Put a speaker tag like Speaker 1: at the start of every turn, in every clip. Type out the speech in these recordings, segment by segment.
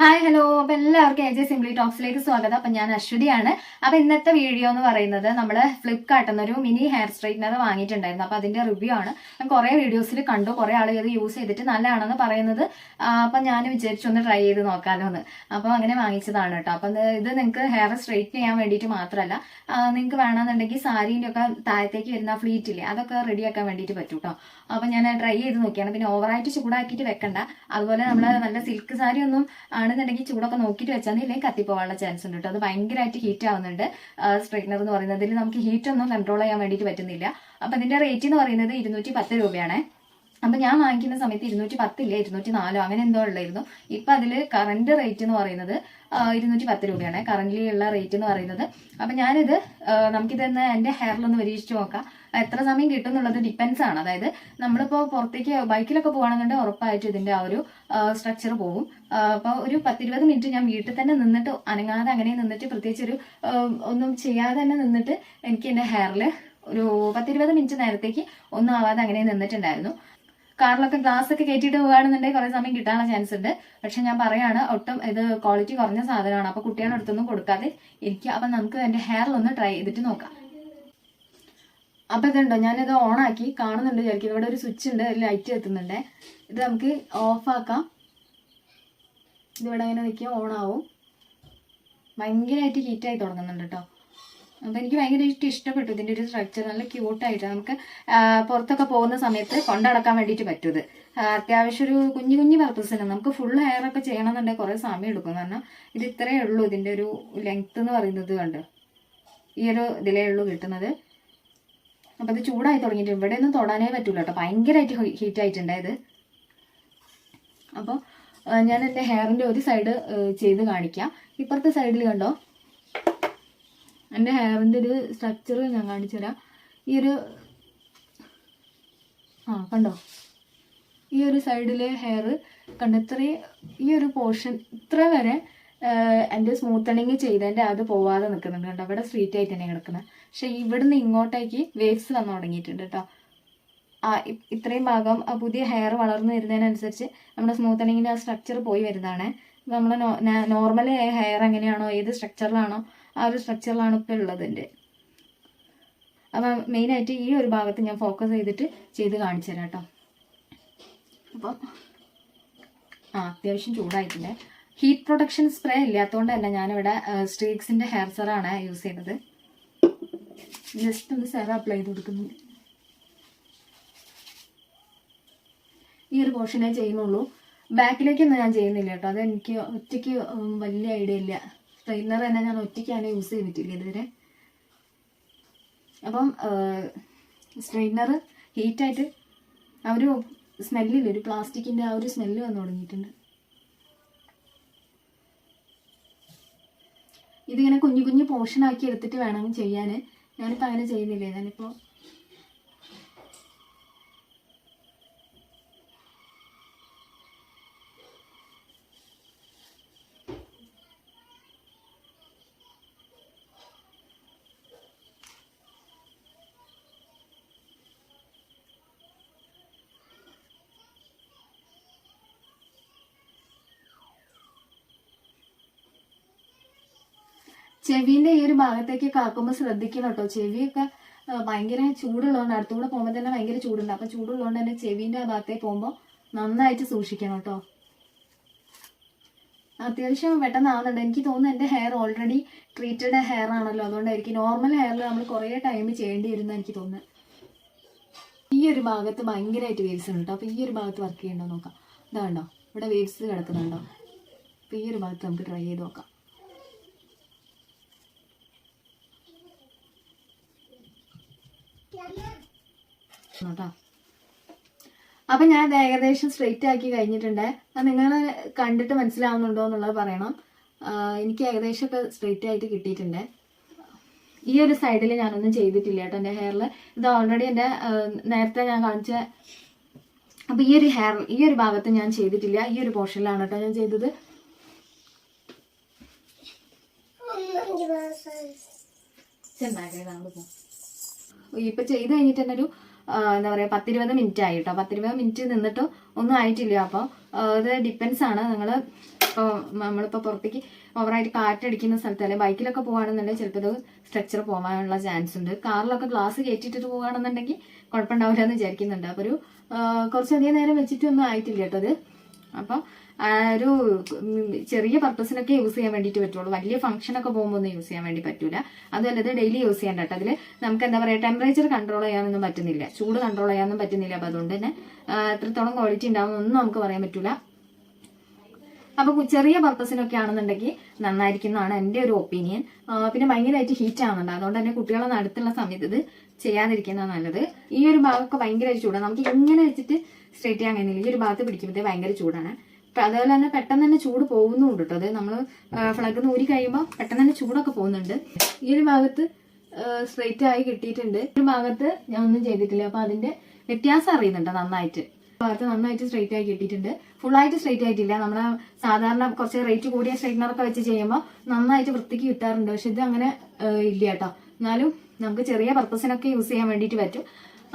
Speaker 1: Hi hello. അപ്പൊ എല്ലാവർക്കും AJ simply ടോക്സിലേക്ക് സ്വാഗതം. അപ്പൊ ഞാൻ അശ്വതിയാണ്. അപ്പൊ ഇന്നത്തെ വീഡിയോ എന്ന് പറയുന്നത് നമ്മള് ഫ്ലിപ്കാർട്ടിൽ നിന്ന് ഒരു മിനി ഹെയർ സ്ട്രൈറ്റ്നർ വാങ്ങിയിട്ടുണ്ടായിരുന്നു. അപ്പൊ അതിന്റെ റിവ്യൂ ആണ്. ഞാൻ കുറെ വീഡിയോസിൽ കണ്ടു, കുറെ ആളുകൾ ഇത് യൂസ് ചെയ്തിട്ട് നല്ലതാണെന്ന് പറയുന്നത്. അപ്പൊ ഞാൻ വിചാരിച്ചൊന്ന് ട്രൈ ചെയ്ത് നോക്കാലോ എന്ന്. അപ്പൊ അങ്ങനെ വാങ്ങിച്ചതാണ് കേട്ടോ. അപ്പൊ ഇത് നിങ്ങൾക്ക് ഹെയർ സ്ട്രൈറ്റ് ചെയ്യാൻ വേണ്ടിയിട്ട് മാത്രമല്ല, നിങ്ങൾക്ക് വേണമെന്നുണ്ടെങ്കിൽ സാരീന്റെ ഒക്കെ താഴത്തേക്ക് വരുന്ന ഫ്ലീറ്റ് ഇല്ലേ, അതൊക്കെ റെഡിയാക്കാൻ വേണ്ടിയിട്ട് പറ്റും കേട്ടോ. അപ്പൊ ഞാൻ ട്രൈ ചെയ്ത് നോക്കിയാണ്. പിന്നെ ഓവറായിട്ട് ചൂടാക്കിയിട്ട് വെക്കണ്ട. അതുപോലെ നമ്മള് നല്ല സിൽക്ക് സാരി ഒന്നും ആണെന്നുണ്ടെങ്കിൽ ചൂടൊക്കെ നോക്കിയിട്ട് വെച്ചാൽ ഇല്ലെങ്കിൽ കത്തിപ്പോവാനുള്ള ചാൻസ് ഉണ്ട് കേട്ടോ. അത് ഭയങ്കരമായിട്ട് ഹീറ്റ് ആവുന്നുണ്ട്. സ്ട്രൈറ്റ്നർ എന്ന് പറയുന്നത് ഇതിൽ നമുക്ക് ഹീറ്റ് ഒന്നും കൺട്രോൾ ചെയ്യാൻ വേണ്ടിയിട്ട് പറ്റുന്നില്ല. അപ്പൊ ഇതിന്റെ റേറ്റ് എന്ന് പറയുന്നത് 210 രൂപയാണ്. അപ്പൊ ഞാൻ വാങ്ങിക്കുന്ന സമയത്ത് 210 204 അങ്ങനെ എന്തോ ഉള്ളായിരുന്നു. ഇപ്പൊ അതില് കറന്റ് റേറ്റ് എന്ന് പറയുന്നത് 210 രൂപയാണ് കറന്റ്ലി ഉള്ള റേറ്റ് എന്ന് പറയുന്നത്. അപ്പൊ ഞാനിത് നമുക്കിതെന്ന് എന്റെ ഹെയറിലൊന്ന് പരീക്ഷിച്ച് നോക്കാം. എത്ര സമയം കിട്ടും എന്നുള്ളത് ഡിപ്പെൻസ് ആണ്. അതായത് നമ്മളിപ്പോ പുറത്തേക്ക് ബൈക്കിലൊക്കെ പോകുകയാണെന്നുണ്ടെങ്കിൽ ഉറപ്പായിട്ട് ഇതിന്റെ ആ ഒരു സ്ട്രക്ചർ പോകും. അപ്പൊ ഒരു 10-20 മിനിറ്റ് ഞാൻ വീട്ടിൽ തന്നെ നിന്നിട്ട് അനങ്ങാതെ അങ്ങനെ നിന്നിട്ട് പ്രത്യേകിച്ച് ഒരു ഒന്നും ചെയ്യാതെ തന്നെ നിന്നിട്ട് എനിക്ക് എന്റെ ഹെയറിൽ ഒരു 10-20 മിനിറ്റ് നേരത്തേക്ക് ഒന്നും ആവാതെ അങ്ങനെ നിന്നിട്ടുണ്ടായിരുന്നു. കാറിലൊക്കെ ഗ്ലാസ് ഒക്കെ കയറ്റിയിട്ട് പോകുകയാണെന്നുണ്ടെങ്കിൽ കുറെ സമയം കിട്ടാനുള്ള ചാൻസ് ഉണ്ട്. പക്ഷെ ഞാൻ പറയാണ്, ഒട്ടും ഇത് ക്വാളിറ്റി കുറഞ്ഞ സാധനമാണ്. അപ്പൊ കുട്ടികളുടെ അടുത്തൊന്നും കൊടുക്കാതെ ഇരിക്കുക. അപ്പൊ നമുക്ക് എന്റെ ഹെയറിലൊന്ന് ട്രൈ ചെയ്തിട്ട് നോക്കാം. അപ്പൊ ഇതുണ്ടോ, ഞാനിത് ഓൺ ആക്കി കാണുന്നുണ്ട് വിചാരിക്കും. ഇവിടെ ഒരു സ്വിച്ച് ഉണ്ട്, ലൈറ്റ് എത്തുന്നുണ്ട്. ഇത് നമുക്ക് ഓഫ് ആക്കാം. ഇതിവിടെ അങ്ങനെ നിൽക്കുക, ഓൺ ആവും. ഭയങ്കരമായിട്ട് ഹീറ്റായി തുടങ്ങുന്നുണ്ട് കേട്ടോ. അപ്പൊ എനിക്ക് ഭയങ്കരമായിട്ട് ഇഷ്ടപ്പെട്ടു ഇതിന്റെ ഒരു സ്ട്രക്ചർ. നല്ല ക്യൂട്ടായിട്ട് നമുക്ക് പുറത്തൊക്കെ പോകുന്ന സമയത്ത് കൊണ്ടടക്കാൻ വേണ്ടിയിട്ട് പറ്റും. ഇത് അത്യാവശ്യം ഒരു കുഞ്ഞു കുഞ്ഞു പർപ്പസിന് നമുക്ക് ഫുൾ ഹെയർ ഒക്കെ ചെയ്യണമെന്നുണ്ടെങ്കിൽ കുറെ സമയം എടുക്കും. കാരണം ഇത് ഇത്രയേ ഉള്ളൂ ഇതിന്റെ ഒരു ലെങ്ത് എന്ന് പറയുന്നത്. കണ്ട് ഈ ഒരു ഇതിലേ ഉള്ളൂ കിട്ടുന്നത്. അപ്പൊ ഇത് ചൂടായി തുടങ്ങിയിട്ട് ഇവിടെ ഒന്നും തൊടാനേ പറ്റൂല കേട്ടോ. ഭയങ്കരമായിട്ട് ഹീറ്റ് ആയിട്ടുണ്ടായത്. അപ്പോൾ ഞാൻ എൻ്റെ ഹെയറിന്റെ ഒരു സൈഡ് ചെയ്ത് കാണിക്കാം. ഇപ്പുറത്തെ സൈഡിൽ കണ്ടോ, എൻ്റെ ഹെയറിന്റെ ഒരു സ്ട്രക്ചർ ഞാൻ കാണിച്ചു തരാം. ഈ ഒരു കണ്ടോ, ഈ ഒരു സൈഡിലെ ഹെയർ കണ്ടോ, ഇത്രയും ഈ ഒരു പോർഷൻ ഇത്ര വരെ എൻ്റെ സ്മൂത്തണിങ് ചെയ്തതിൻ്റെ അത് പോവാതെ നിൽക്കുന്നുണ്ട് കേട്ടോ. അവിടെ സ്ട്രീറ്റ് ആയിട്ട് തന്നെ കിടക്കുന്നത്. പക്ഷെ ഇവിടുന്ന് ഇങ്ങോട്ടേക്ക് വേവ്സ് വന്നു തുടങ്ങിയിട്ടുണ്ട് കേട്ടോ. ഇത്രയും ഭാഗം പുതിയ ഹെയർ വളർന്നു വരുന്നതിനനുസരിച്ച് നമ്മുടെ സ്മൂത്തണിങ്ങിൻ്റെ ആ സ്ട്രക്ചർ പോയി വരുന്നതാണ്. നമ്മൾ നോർമൽ ഹെയർ എങ്ങനെയാണോ, ഏത് സ്ട്രക്ചറിലാണോ ആ ഒരു സ്ട്രക്ചറിലാണ് ഇപ്പോൾ ഉള്ളത് എൻ്റെ. അപ്പം മെയിനായിട്ട് ഈ ഒരു ഭാഗത്ത് ഞാൻ ഫോക്കസ് ചെയ്തിട്ട് ചെയ്ത് കാണിച്ചു തരാം കേട്ടോ. അപ്പം അത്യാവശ്യം ചൂടായിട്ടുണ്ട്. ഹീറ്റ് പ്രൊട്ടക്ഷൻ സ്പ്രേ ഇല്ലാത്തതുകൊണ്ട് തന്നെ ഞാനിവിടെ സ്ട്രീക്സിൻ്റെ ഹെയർ സെറാണ് യൂസ് ചെയ്തത്. ജസ്റ്റ് ഒന്ന് സെറ അപ്ലൈ ചെയ്ത് കൊടുക്കുന്നു. ഈ ഒരു പോർഷനേ ചെയ്യുന്നുള്ളൂ. ബാക്കിലേക്കൊന്നും ഞാൻ ചെയ്യുന്നില്ല കേട്ടോ. അതെനിക്ക് ഒറ്റയ്ക്ക് വലിയ ഐഡിയ ഇല്ല. സ്ട്രെയിറ്റ്നർ തന്നെ ഞാൻ ഒറ്റയ്ക്കാണ് യൂസ് ചെയ്തിട്ടില്ല ഇതുവരെ. അപ്പം സ്ട്രെയിറ്റ്നർ ഹീറ്റായിട്ട് ആ ഒരു സ്മെല്ലില്ല, ഒരു പ്ലാസ്റ്റിക്കിൻ്റെ ആ ഒരു സ്മെല്ല് വന്നു തുടങ്ങിയിട്ടുണ്ട്. ഇതിങ്ങനെ കുഞ്ഞു കുഞ്ഞു പോർഷനാക്കി എടുത്തിട്ട് വേണം ചെയ്യാൻ. ഞാനിപ്പോൾ അങ്ങനെ ചെയ്യുന്നില്ലേ. ഞാനിപ്പോൾ ചെവിന്റെ ഈ ഒരു ഭാഗത്തേക്ക് കാക്കുമ്പോൾ ശ്രദ്ധിക്കണം കേട്ടോ. ചെവിയൊക്കെ ഭയങ്കര ചൂടുള്ളതുകൊണ്ട്, അടുത്തുകൂടെ പോകുമ്പോൾ തന്നെ ഭയങ്കര ചൂടുണ്ട്. അപ്പം ചൂടുള്ളതുകൊണ്ട് തന്നെ ചെവിന്റെ ആ ഭാഗത്തേക്ക് പോകുമ്പോൾ നന്നായിട്ട് സൂക്ഷിക്കണം കേട്ടോ. അത്യാവശ്യം പെട്ടെന്നാവുന്നുണ്ട്. എനിക്ക് തോന്നുന്നു എൻ്റെ ഹെയർ ഓൾറെഡി ട്രീറ്റഡ് ഹെയർ ആണല്ലോ, അതുകൊണ്ടായിരിക്കും. നോർമൽ ഹെയറിൽ നമ്മൾ കുറേ ടൈം ചെയ്യേണ്ടി വരുന്ന എനിക്ക് തോന്നുന്നു. ഈ ഒരു ഭാഗത്ത് ഭയങ്കരമായിട്ട് വേവ്സ് ഉണ്ട് കേട്ടോ. അപ്പോൾ ഈ ഒരു ഭാഗത്ത് വർക്ക് ചെയ്യണ്ടോ നോക്കാം. ഇതാണ്ടോ, ഇവിടെ വേവ്സ് കിടക്കുന്നുണ്ടോ. അപ്പോൾ ഈ ഒരു ഭാഗത്ത് നമുക്ക് ട്രൈ ചെയ്ത് നോക്കാം കേട്ടോ. അപ്പൊ ഞാൻ ഏകദേശം സ്ട്രെയിറ്റ് ആക്കി കഴിഞ്ഞിട്ടുണ്ട്. അത് നിങ്ങൾ കണ്ടിട്ട് മനസ്സിലാവുന്നുണ്ടോ എന്നുള്ളത് പറയണം. എനിക്ക് ഏകദേശം ഒക്കെ സ്ട്രെയിറ്റ് ആയിട്ട് കിട്ടിയിട്ടുണ്ട്. ഈ ഒരു സൈഡിൽ ഞാനൊന്നും ചെയ്തിട്ടില്ല കേട്ടോ എൻ്റെ ഹെയറിൽ. ഇത് ഓൾറെഡി എൻ്റെ നേരത്തെ ഞാൻ കാണിച്ച. അപ്പൊ ഈ ഒരു ഭാഗത്ത് ഞാൻ ചെയ്തിട്ടില്ല. ഈ ഒരു പോർഷനിലാണ് കേട്ടോ ഞാൻ ചെയ്തത്. ഇപ്പൊ ചെയ്ത് കഴിഞ്ഞിട്ട് തന്നെ ഒരു എന്താ പറയുക 10-20 മിനിറ്റ് ആയി കേട്ടോ. 10-20 മിനിറ്റ് നിന്നിട്ടും ഒന്നും ആയിട്ടില്ല. അപ്പോൾ ഇത് ഡിപ്പെൻസ് ആണ്. നിങ്ങൾ ഇപ്പോൾ നമ്മളിപ്പോൾ പുറത്തേക്ക് ഓവറായിട്ട് കാറ്റടിക്കുന്ന സ്ഥലത്ത് അല്ലെങ്കിൽ ബൈക്കിലൊക്കെ പോകുകയാണെന്നുണ്ടെങ്കിൽ ചിലപ്പോൾ ഇത് സ്ട്രക്ചർ പോകാനുള്ള ചാൻസ് ഉണ്ട്. കാറിലൊക്കെ ഗ്ലാസ് കയറ്റിയിട്ട് പോകുകയാണെന്നുണ്ടെങ്കിൽ കുഴപ്പമുണ്ടാവില്ല എന്ന് വിചാരിക്കുന്നുണ്ട്. അപ്പോൾ ഒരു കുറച്ചധികം നേരം വെച്ചിട്ടൊന്നും ആയിട്ടില്ല കേട്ടോ ഇത്. അപ്പം ഒരു ചെറിയ പർപ്പസിനൊക്കെ യൂസ് ചെയ്യാൻ വേണ്ടിയിട്ട് പറ്റുള്ളൂ. വലിയ ഫംഗ്ഷനൊക്കെ പോകുമ്പോൾ ഒന്നും യൂസ് ചെയ്യാൻ വേണ്ടി പറ്റൂല. അതുപോലെ ഇത് ഡെയിലി യൂസ് ചെയ്യേണ്ട കേട്ടോ. അതിൽ നമുക്ക് എന്താ പറയുക ടെമ്പറേച്ചർ കൺട്രോൾ ചെയ്യാനൊന്നും പറ്റുന്നില്ല, ചൂട് കൺട്രോൾ ചെയ്യാനൊന്നും പറ്റുന്നില്ല. അപ്പം അതുകൊണ്ട് തന്നെ എത്രത്തോളം ക്വാളിറ്റി ഉണ്ടാവുമെന്നൊന്നും നമുക്ക് പറയാൻ പറ്റൂല. അപ്പൊ ചെറിയ പർപ്പസിനൊക്കെ ആണെന്നുണ്ടെങ്കിൽ നന്നായിരിക്കുന്നതാണ് എൻ്റെ ഒരു ഒപ്പീനിയൻ. പിന്നെ ഭയങ്കരമായിട്ട് ഹീറ്റ് ആവുന്നുണ്ട്. അതുകൊണ്ട് തന്നെ കുട്ടികളെ അടുത്തുള്ള സമയത്ത് ഇത് ചെയ്യാതിരിക്കുന്നതാണ് നല്ലത്. ഈ ഒരു ഭാഗമൊക്കെ ഭയങ്കരമായിട്ട് ചൂടാണ്. നമുക്ക് ഇങ്ങനെ വെച്ചിട്ട് സ്ട്രേറ്റ് ചെയ്യാൻ കഴിയുന്നില്ല. ഈ ഒരു ഭാഗത്ത് പിടിക്കുമ്പോഴത്തേ ഭയങ്കര ചൂടാണ്. അതുപോലെ തന്നെ പെട്ടെന്ന് തന്നെ ചൂട് പോകുന്നുണ്ട് കേട്ടോ. അത് നമ്മൾ ഫ്ലഗ് ഊരി കഴിയുമ്പോൾ പെട്ടെന്ന് തന്നെ ചൂടൊക്കെ പോകുന്നുണ്ട്. ഈ ഒരു ഭാഗത്ത് സ്ട്രേറ്റ് ആയി കിട്ടിയിട്ടുണ്ട്. ഒരു ഭാഗത്ത് ഞാൻ ഒന്നും ചെയ്തിട്ടില്ല. അപ്പൊ അതിന്റെ വ്യത്യാസം അറിയുന്നുണ്ട് നന്നായിട്ട്. ഭാഗത്ത് നന്നായിട്ട് സ്ട്രൈറ്റ് ആയി കിട്ടിയിട്ടുണ്ട്. ഫുള്ളായിട്ട് സ്ട്രൈറ്റ് ആയിട്ടില്ല. നമ്മളെ സാധാരണ കുറച്ച് റേറ്റ് കൂടിയ സ്ട്രൈറ്റ്നറൊക്കെ വെച്ച് ചെയ്യുമ്പോൾ നന്നായിട്ട് വൃത്തിക്ക് കിട്ടാറുണ്ട്. പക്ഷെ ഇത് അങ്ങനെ ഇല്ല കേട്ടോ. എന്നാലും നമുക്ക് ചെറിയ പർപ്പസിനൊക്കെ യൂസ് ചെയ്യാൻ വേണ്ടിയിട്ട് പറ്റും.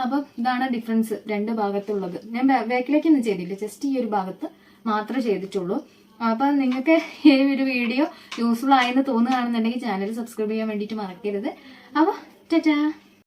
Speaker 1: അപ്പം ഇതാണ് ഡിഫറൻസ് രണ്ട് ഭാഗത്തുള്ളത്. ഞാൻ ബാക്കിലേക്കൊന്നും ചെയ്തില്ല, ജസ്റ്റ് ഈ ഒരു ഭാഗത്ത് മാത്രമേ ചെയ്തിട്ടുള്ളൂ. അപ്പം നിങ്ങൾക്ക് ഈ ഒരു വീഡിയോ യൂസ്ഫുൾ ആയെന്ന് തോന്നുകയാണെന്നുണ്ടെങ്കിൽ ചാനൽ സബ്സ്ക്രൈബ് ചെയ്യാൻ വേണ്ടിയിട്ട് മറക്കരുത്. അപ്പോൾ ടാറ്റാ.